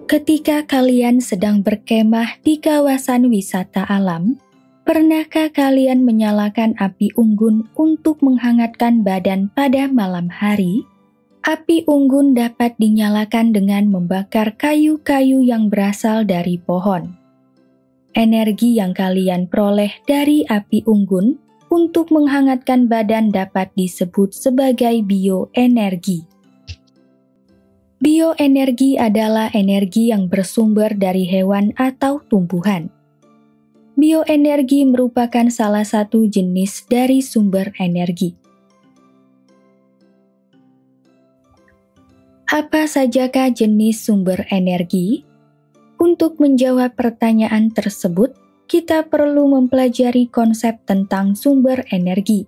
Ketika kalian sedang berkemah di kawasan wisata alam, pernahkah kalian menyalakan api unggun untuk menghangatkan badan pada malam hari? Api unggun dapat dinyalakan dengan membakar kayu-kayu yang berasal dari pohon. Energi yang kalian peroleh dari api unggun untuk menghangatkan badan dapat disebut sebagai bioenergi. Bioenergi adalah energi yang bersumber dari hewan atau tumbuhan. Bioenergi merupakan salah satu jenis dari sumber energi. Apa sajakah jenis sumber energi? Untuk menjawab pertanyaan tersebut, kita perlu mempelajari konsep tentang sumber energi.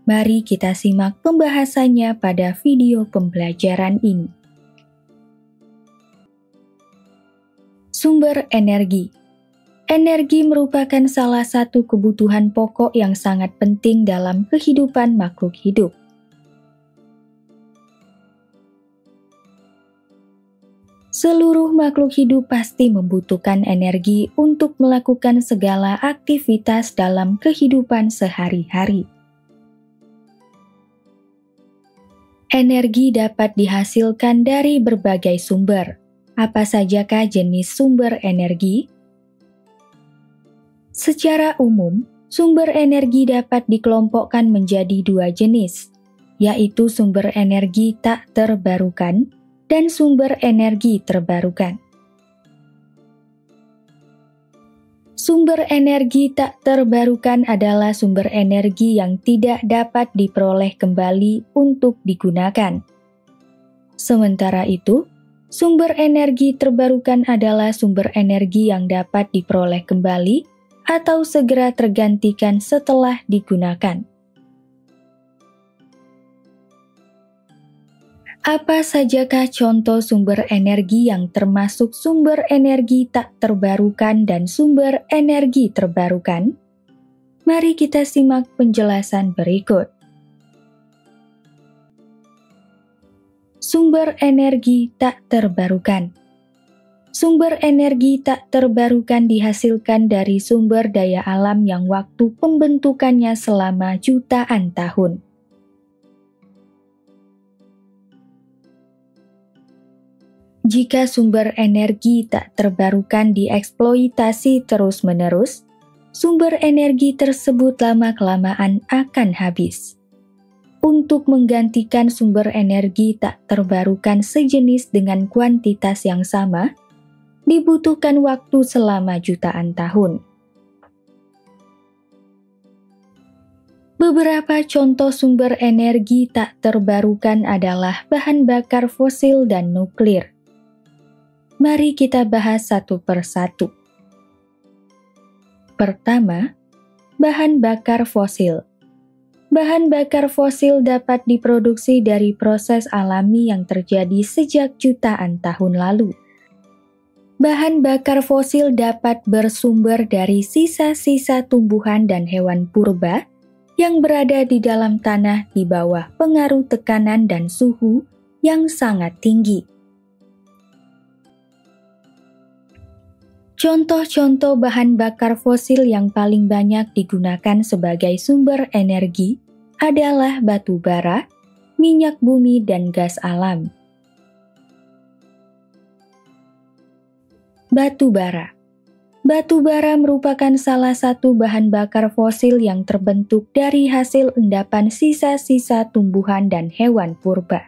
Mari kita simak pembahasannya pada video pembelajaran ini. Sumber energi. Energi merupakan salah satu kebutuhan pokok yang sangat penting dalam kehidupan makhluk hidup. Seluruh makhluk hidup pasti membutuhkan energi untuk melakukan segala aktivitas dalam kehidupan sehari-hari. Energi dapat dihasilkan dari berbagai sumber. Apa sajakah jenis sumber energi? Secara umum, sumber energi dapat dikelompokkan menjadi dua jenis, yaitu sumber energi tak terbarukan dan sumber energi terbarukan. Sumber energi tak terbarukan adalah sumber energi yang tidak dapat diperoleh kembali untuk digunakan. Sementara itu, sumber energi terbarukan adalah sumber energi yang dapat diperoleh kembali atau segera tergantikan setelah digunakan. Apa sajakah contoh sumber energi yang termasuk sumber energi tak terbarukan dan sumber energi terbarukan? Mari kita simak penjelasan berikut. Sumber energi tak terbarukan. Sumber energi tak terbarukan dihasilkan dari sumber daya alam yang waktu pembentukannya selama jutaan tahun. Jika sumber energi tak terbarukan dieksploitasi terus-menerus, sumber energi tersebut lama-kelamaan akan habis. Untuk menggantikan sumber energi tak terbarukan sejenis dengan kuantitas yang sama, dibutuhkan waktu selama jutaan tahun. Beberapa contoh sumber energi tak terbarukan adalah bahan bakar fosil dan nuklir. Mari kita bahas satu persatu. Pertama, bahan bakar fosil. Bahan bakar fosil dapat diproduksi dari proses alami yang terjadi sejak jutaan tahun lalu. Bahan bakar fosil dapat bersumber dari sisa-sisa tumbuhan dan hewan purba yang berada di dalam tanah di bawah pengaruh tekanan dan suhu yang sangat tinggi. Contoh-contoh bahan bakar fosil yang paling banyak digunakan sebagai sumber energi adalah batu bara, minyak bumi, dan gas alam. Batu bara. Batu bara merupakan salah satu bahan bakar fosil yang terbentuk dari hasil endapan sisa-sisa tumbuhan dan hewan purba.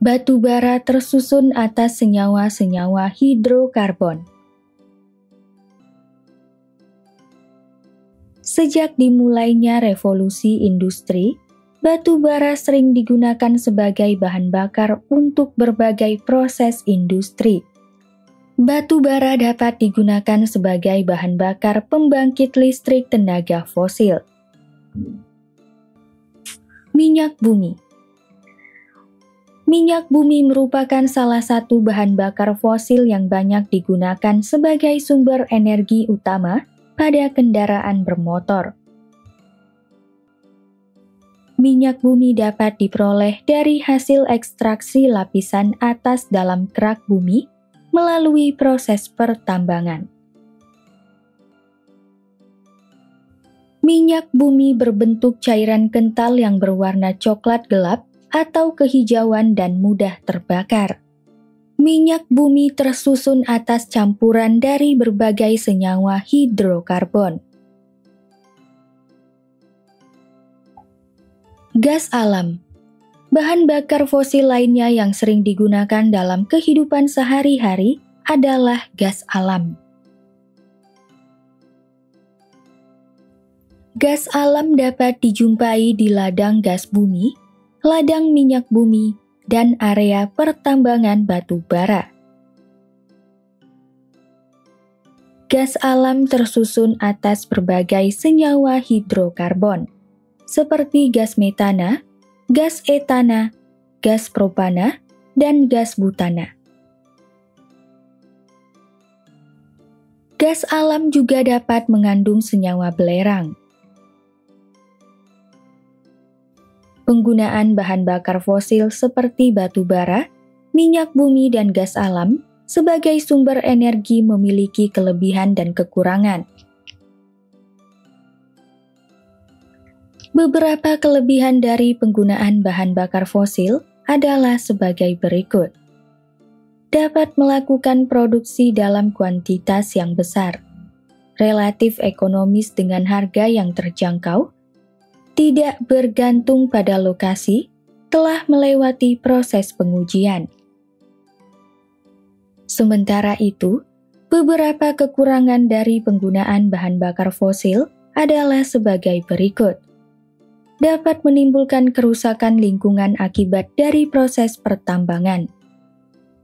Batu bara tersusun atas senyawa-senyawa hidrokarbon. Sejak dimulainya revolusi industri, batu bara sering digunakan sebagai bahan bakar untuk berbagai proses industri. Batu bara dapat digunakan sebagai bahan bakar pembangkit listrik tenaga fosil. Minyak bumi. Minyak bumi merupakan salah satu bahan bakar fosil yang banyak digunakan sebagai sumber energi utama pada kendaraan bermotor. Minyak bumi dapat diperoleh dari hasil ekstraksi lapisan atas dalam kerak bumi melalui proses pertambangan. Minyak bumi berbentuk cairan kental yang berwarna coklat gelap atau kehijauan dan mudah terbakar. Minyak bumi tersusun atas campuran dari berbagai senyawa hidrokarbon. Gas alam. Bahan bakar fosil lainnya yang sering digunakan dalam kehidupan sehari-hari adalah gas alam. Gas alam dapat dijumpai di ladang gas bumi, ladang minyak bumi, dan area pertambangan batu bara. Gas alam tersusun atas berbagai senyawa hidrokarbon, seperti gas metana, gas etana, gas propana, dan gas butana. Gas alam juga dapat mengandung senyawa belerang. Penggunaan bahan bakar fosil seperti batu bara, minyak bumi, dan gas alam sebagai sumber energi memiliki kelebihan dan kekurangan. Beberapa kelebihan dari penggunaan bahan bakar fosil adalah sebagai berikut. Dapat melakukan produksi dalam kuantitas yang besar, relatif ekonomis dengan harga yang terjangkau, tidak bergantung pada lokasi, telah melewati proses pengujian. Sementara itu, beberapa kekurangan dari penggunaan bahan bakar fosil adalah sebagai berikut. Dapat menimbulkan kerusakan lingkungan akibat dari proses pertambangan,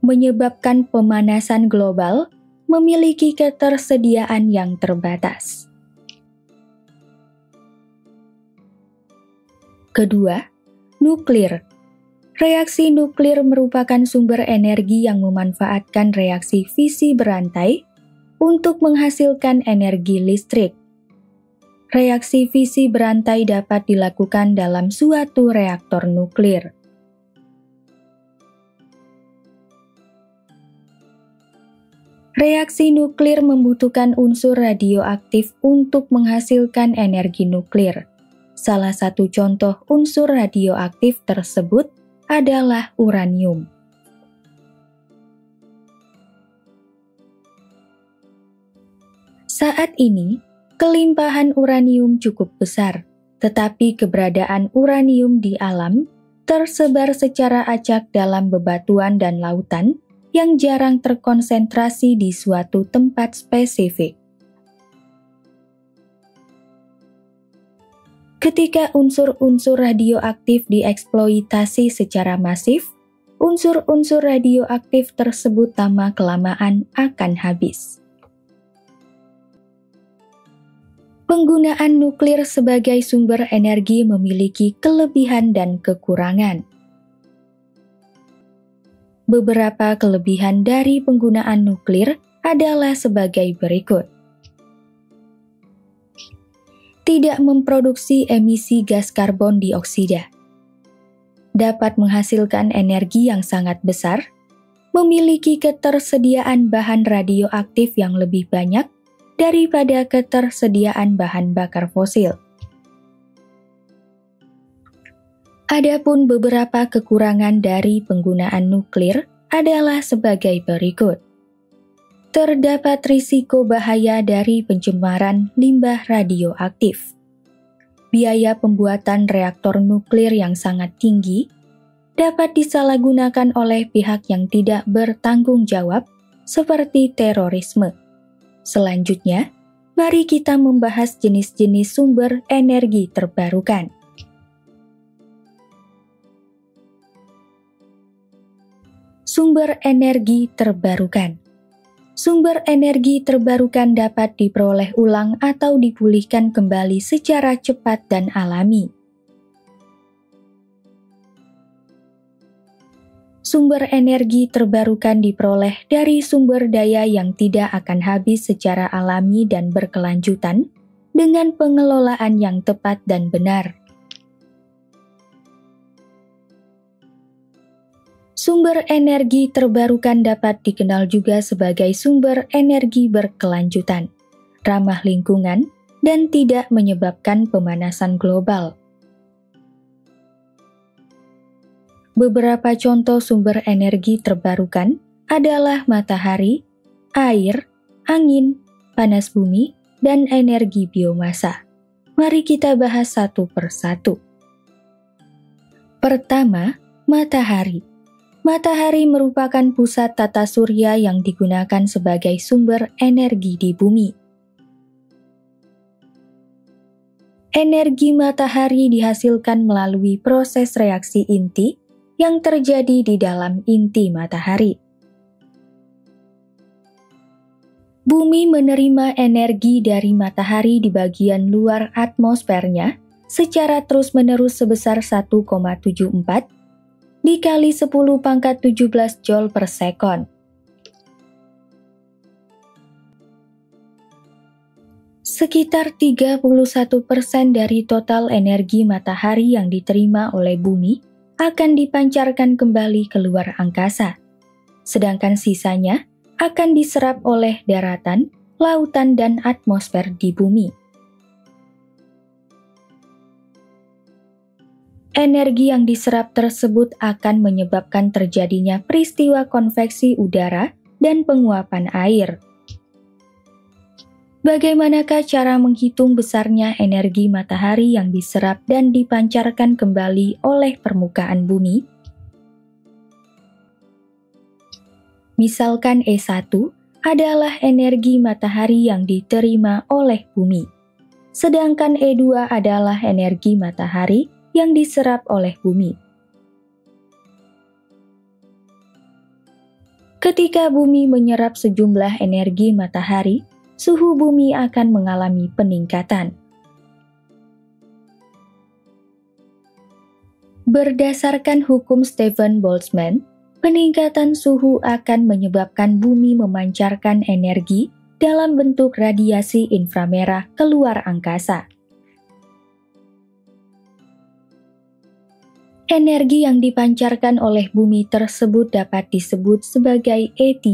menyebabkan pemanasan global, memiliki ketersediaan yang terbatas. Kedua, nuklir. Reaksi nuklir merupakan sumber energi yang memanfaatkan reaksi fisi berantai untuk menghasilkan energi listrik. Reaksi fisi berantai dapat dilakukan dalam suatu reaktor nuklir. Reaksi nuklir membutuhkan unsur radioaktif untuk menghasilkan energi nuklir. Salah satu contoh unsur radioaktif tersebut adalah uranium. Saat ini, kelimpahan uranium cukup besar, tetapi keberadaan uranium di alam tersebar secara acak dalam bebatuan dan lautan yang jarang terkonsentrasi di suatu tempat spesifik. Ketika unsur-unsur radioaktif dieksploitasi secara masif, unsur-unsur radioaktif tersebut lama-kelamaan akan habis. Penggunaan nuklir sebagai sumber energi memiliki kelebihan dan kekurangan. Beberapa kelebihan dari penggunaan nuklir adalah sebagai berikut. Tidak memproduksi emisi gas karbon dioksida. Dapat menghasilkan energi yang sangat besar, memiliki ketersediaan bahan radioaktif yang lebih banyak daripada ketersediaan bahan bakar fosil. Adapun beberapa kekurangan dari penggunaan nuklir adalah sebagai berikut. Terdapat risiko bahaya dari pencemaran limbah radioaktif. Biaya pembuatan reaktor nuklir yang sangat tinggi dapat disalahgunakan oleh pihak yang tidak bertanggung jawab seperti terorisme. Selanjutnya, mari kita membahas jenis-jenis sumber energi terbarukan. Sumber energi terbarukan. Sumber energi terbarukan dapat diperoleh ulang atau dipulihkan kembali secara cepat dan alami. Sumber energi terbarukan diperoleh dari sumber daya yang tidak akan habis secara alami dan berkelanjutan dengan pengelolaan yang tepat dan benar. Sumber energi terbarukan dapat dikenal juga sebagai sumber energi berkelanjutan, ramah lingkungan, dan tidak menyebabkan pemanasan global. Beberapa contoh sumber energi terbarukan adalah matahari, air, angin, panas bumi, dan energi biomasa. Mari kita bahas satu persatu. Pertama, matahari. Matahari merupakan pusat tata surya yang digunakan sebagai sumber energi di bumi. Energi matahari dihasilkan melalui proses reaksi inti yang terjadi di dalam inti matahari. Bumi menerima energi dari matahari di bagian luar atmosfernya secara terus-menerus sebesar 1,74 dikali 10⁻17 Joule per sekon. Sekitar 31% dari total energi matahari yang diterima oleh bumi akan dipancarkan kembali keluar angkasa, sedangkan sisanya akan diserap oleh daratan, lautan, dan atmosfer di bumi. Energi yang diserap tersebut akan menyebabkan terjadinya peristiwa konveksi udara dan penguapan air. Bagaimanakah cara menghitung besarnya energi matahari yang diserap dan dipancarkan kembali oleh permukaan bumi? Misalkan E1 adalah energi matahari yang diterima oleh bumi, sedangkan E2 adalah energi matahari yang diserap oleh bumi. Ketika bumi menyerap sejumlah energi matahari, suhu bumi akan mengalami peningkatan. Berdasarkan hukum Stephen Boltzmann, peningkatan suhu akan menyebabkan bumi memancarkan energi dalam bentuk radiasi inframerah keluar angkasa. Energi yang dipancarkan oleh bumi tersebut dapat disebut sebagai E3.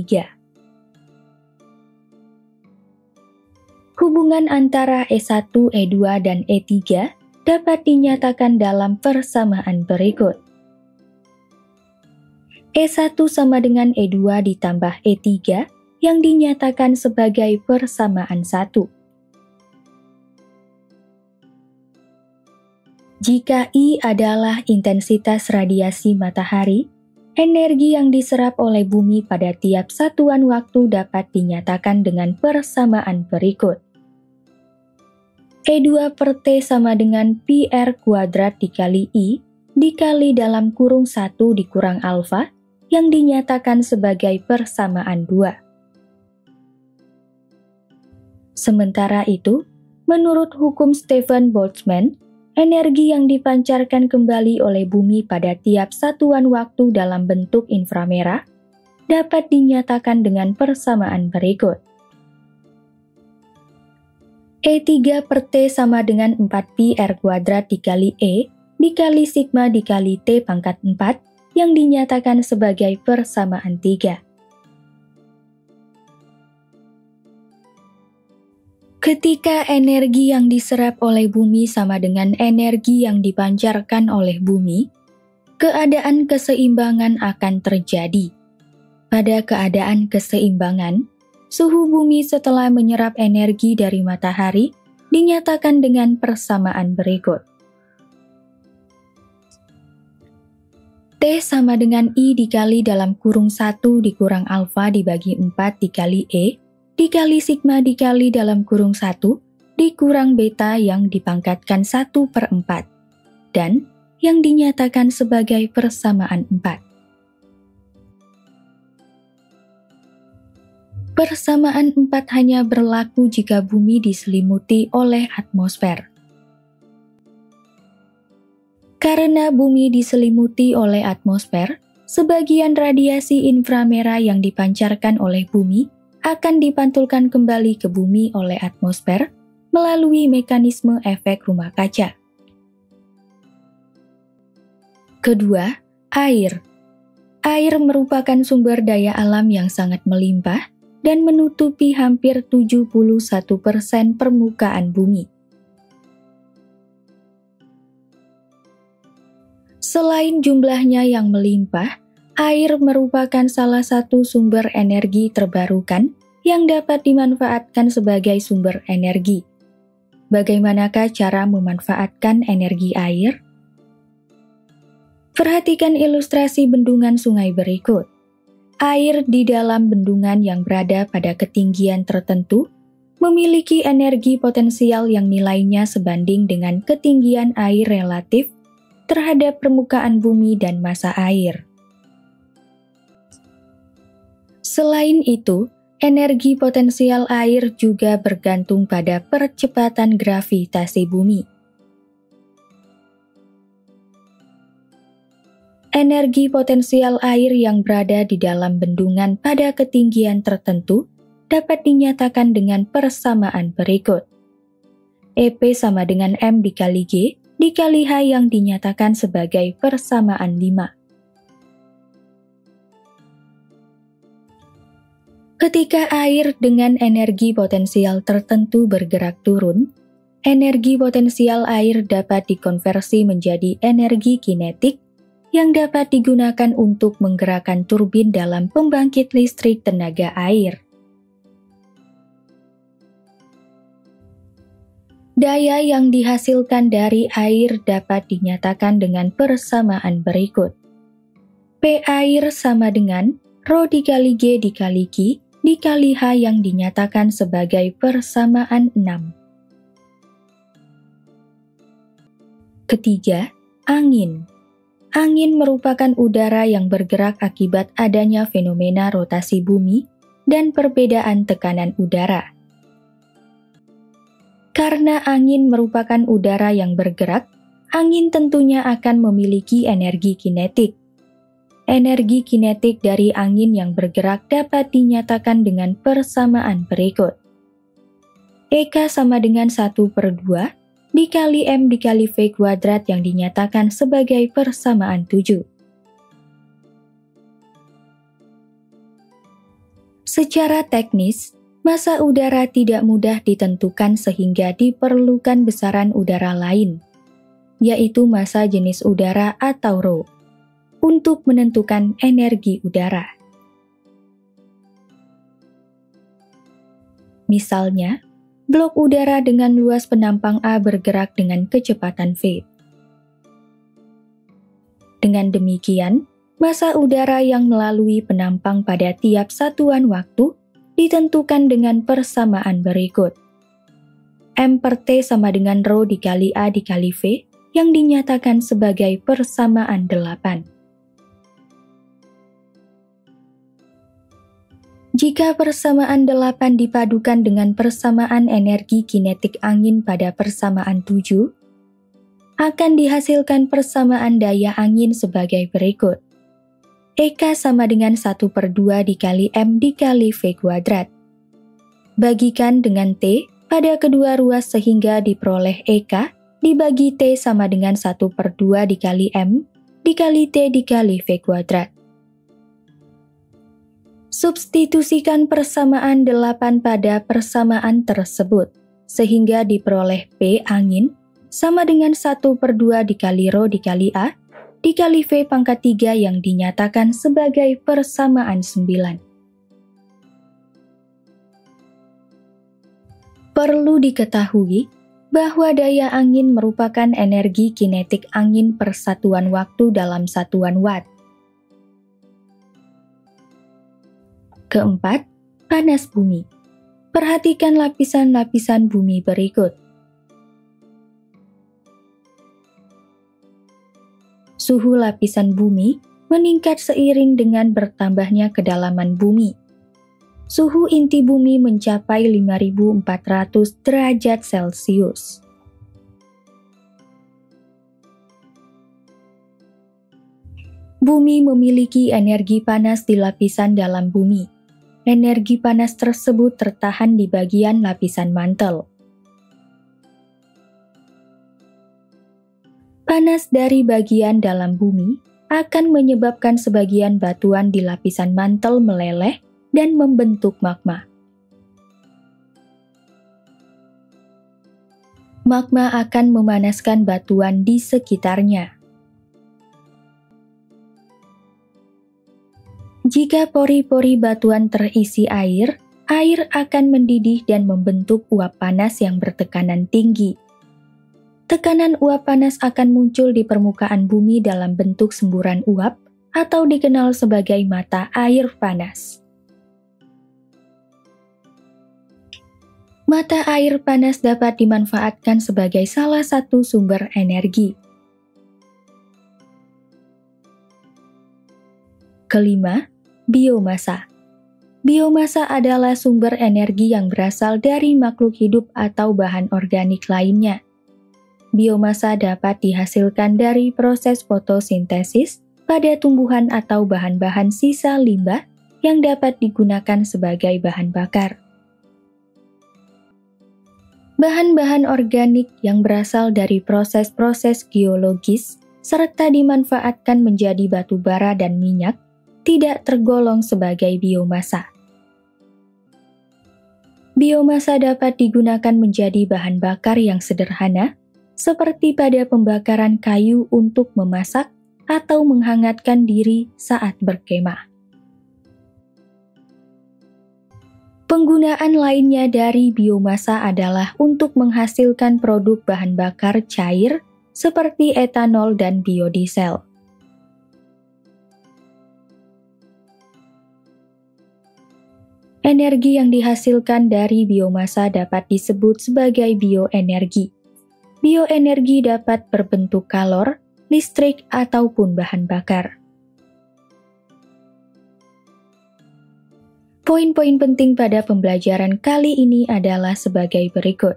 Hubungan antara E1, E2, dan E3 dapat dinyatakan dalam persamaan berikut. E1 sama dengan E2 ditambah E3 yang dinyatakan sebagai persamaan 1. Jika I adalah intensitas radiasi matahari, energi yang diserap oleh bumi pada tiap satuan waktu dapat dinyatakan dengan persamaan berikut. E2 per T sama dengan pi R kuadrat dikali I dikali dalam kurung 1 dikurang alfa yang dinyatakan sebagai persamaan 2. Sementara itu, menurut hukum Stephen Boltzmann, energi yang dipancarkan kembali oleh bumi pada tiap satuan waktu dalam bentuk inframerah dapat dinyatakan dengan persamaan berikut. E3 per T sama dengan 4 pi R kuadrat dikali E dikali sigma dikali T pangkat 4 yang dinyatakan sebagai persamaan 3. Ketika energi yang diserap oleh bumi sama dengan energi yang dipancarkan oleh bumi, keadaan keseimbangan akan terjadi. Pada keadaan keseimbangan, suhu bumi setelah menyerap energi dari matahari dinyatakan dengan persamaan berikut. T sama dengan I dikali dalam kurung 1 dikurang alfa dibagi 4 dikali E dikali sigma dikali dalam kurung 1 dikurang beta yang dipangkatkan 1/4 dan yang dinyatakan sebagai persamaan 4. Persamaan 4 hanya berlaku jika bumi diselimuti oleh atmosfer. Karena bumi diselimuti oleh atmosfer, sebagian radiasi inframerah yang dipancarkan oleh bumi akan dipantulkan kembali ke bumi oleh atmosfer melalui mekanisme efek rumah kaca. Kedua, air. Air merupakan sumber daya alam yang sangat melimpah dan menutupi hampir 71% permukaan bumi. Selain jumlahnya yang melimpah, air merupakan salah satu sumber energi terbarukan yang dapat dimanfaatkan sebagai sumber energi. Bagaimanakah cara memanfaatkan energi air? Perhatikan ilustrasi bendungan sungai berikut. Air di dalam bendungan yang berada pada ketinggian tertentu memiliki energi potensial yang nilainya sebanding dengan ketinggian air relatif terhadap permukaan bumi dan massa air. Selain itu, energi potensial air juga bergantung pada percepatan gravitasi bumi. Energi potensial air yang berada di dalam bendungan pada ketinggian tertentu dapat dinyatakan dengan persamaan berikut. EP sama dengan M dikali G dikali H yang dinyatakan sebagai persamaan 5. Ketika air dengan energi potensial tertentu bergerak turun, energi potensial air dapat dikonversi menjadi energi kinetik yang dapat digunakan untuk menggerakkan turbin dalam pembangkit listrik tenaga air. Daya yang dihasilkan dari air dapat dinyatakan dengan persamaan berikut. P air sama dengan Rho dikali G dikali Q dikali H yang dinyatakan sebagai persamaan 6. Ketiga, angin. Angin merupakan udara yang bergerak akibat adanya fenomena rotasi bumi dan perbedaan tekanan udara. Karena angin merupakan udara yang bergerak, angin tentunya akan memiliki energi kinetik. Energi kinetik dari angin yang bergerak dapat dinyatakan dengan persamaan berikut. EK sama dengan 1/2 dikali M dikali V kuadrat yang dinyatakan sebagai persamaan 7. Secara teknis, massa udara tidak mudah ditentukan sehingga diperlukan besaran udara lain, yaitu massa jenis udara atau Rho, untuk menentukan energi udara. Misalnya, blok udara dengan luas penampang A bergerak dengan kecepatan V. Dengan demikian, massa udara yang melalui penampang pada tiap satuan waktu ditentukan dengan persamaan berikut. M per T sama dengan Rho dikali A dikali V yang dinyatakan sebagai persamaan 8. Jika persamaan 8 dipadukan dengan persamaan energi kinetik angin pada persamaan 7, akan dihasilkan persamaan daya angin sebagai berikut. EK sama dengan 1/2 dikali M dikali V kuadrat. Bagikan dengan T pada kedua ruas sehingga diperoleh EK dibagi T sama dengan 1/2 dikali M dikali T dikali V kuadrat. Substitusikan persamaan 8 pada persamaan tersebut, sehingga diperoleh P angin sama dengan 1/2 dikali Rho dikali A dikali V pangkat 3 yang dinyatakan sebagai persamaan 9. Perlu diketahui bahwa daya angin merupakan energi kinetik angin per satuan waktu dalam satuan watt. Keempat, panas bumi. Perhatikan lapisan-lapisan bumi berikut. Suhu lapisan bumi meningkat seiring dengan bertambahnya kedalaman bumi. Suhu inti bumi mencapai 5.400 derajat Celcius. Bumi memiliki energi panas di lapisan dalam bumi. Energi panas tersebut tertahan di bagian lapisan mantel. Panas dari bagian dalam bumi akan menyebabkan sebagian batuan di lapisan mantel meleleh dan membentuk magma. Magma akan memanaskan batuan di sekitarnya. Jika pori-pori batuan terisi air, air akan mendidih dan membentuk uap panas yang bertekanan tinggi. Tekanan uap panas akan muncul di permukaan bumi dalam bentuk semburan uap atau dikenal sebagai mata air panas. Mata air panas dapat dimanfaatkan sebagai salah satu sumber energi. Kelima, biomasa. Biomasa adalah sumber energi yang berasal dari makhluk hidup atau bahan organik lainnya. Biomasa dapat dihasilkan dari proses fotosintesis pada tumbuhan atau bahan-bahan sisa limbah yang dapat digunakan sebagai bahan bakar. Bahan-bahan organik yang berasal dari proses-proses geologis serta dimanfaatkan menjadi batu bara dan minyak tidak tergolong sebagai biomasa. Biomasa dapat digunakan menjadi bahan bakar yang sederhana, seperti pada pembakaran kayu untuk memasak atau menghangatkan diri saat berkemah. Penggunaan lainnya dari biomasa adalah untuk menghasilkan produk bahan bakar cair seperti etanol dan biodiesel. Energi yang dihasilkan dari biomasa dapat disebut sebagai bioenergi. Bioenergi dapat berbentuk kalor, listrik, ataupun bahan bakar. Poin-poin penting pada pembelajaran kali ini adalah sebagai berikut.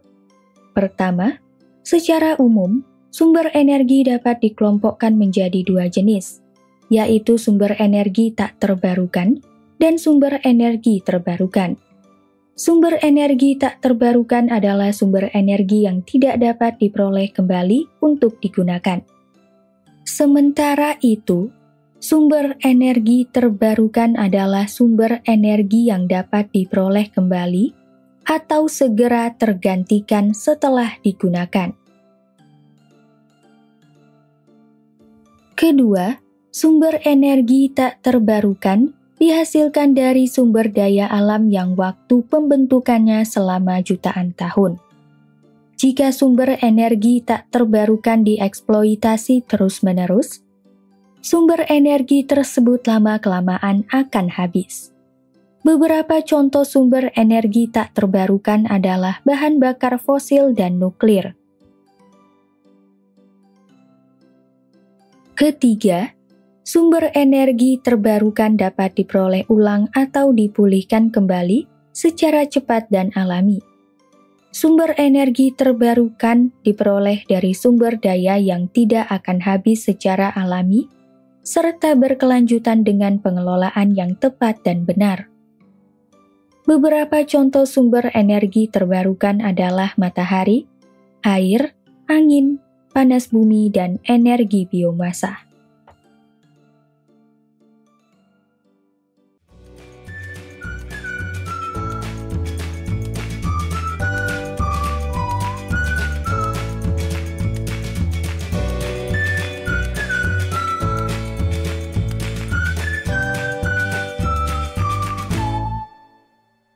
Pertama, secara umum, sumber energi dapat dikelompokkan menjadi dua jenis, yaitu sumber energi tak terbarukan dan sumber energi terbarukan. Sumber energi tak terbarukan adalah sumber energi yang tidak dapat diperoleh kembali untuk digunakan. Sementara itu, sumber energi terbarukan adalah sumber energi yang dapat diperoleh kembali atau segera tergantikan setelah digunakan. Kedua, sumber energi tak terbarukan dihasilkan dari sumber daya alam yang waktu pembentukannya selama jutaan tahun. Jika sumber energi tak terbarukan dieksploitasi terus-menerus, sumber energi tersebut lama-kelamaan akan habis. Beberapa contoh sumber energi tak terbarukan adalah bahan bakar fosil dan nuklir. Ketiga, sumber energi terbarukan dapat diperoleh ulang atau dipulihkan kembali secara cepat dan alami. Sumber energi terbarukan diperoleh dari sumber daya yang tidak akan habis secara alami, serta berkelanjutan dengan pengelolaan yang tepat dan benar. Beberapa contoh sumber energi terbarukan adalah matahari, air, angin, panas bumi, dan energi biomasa.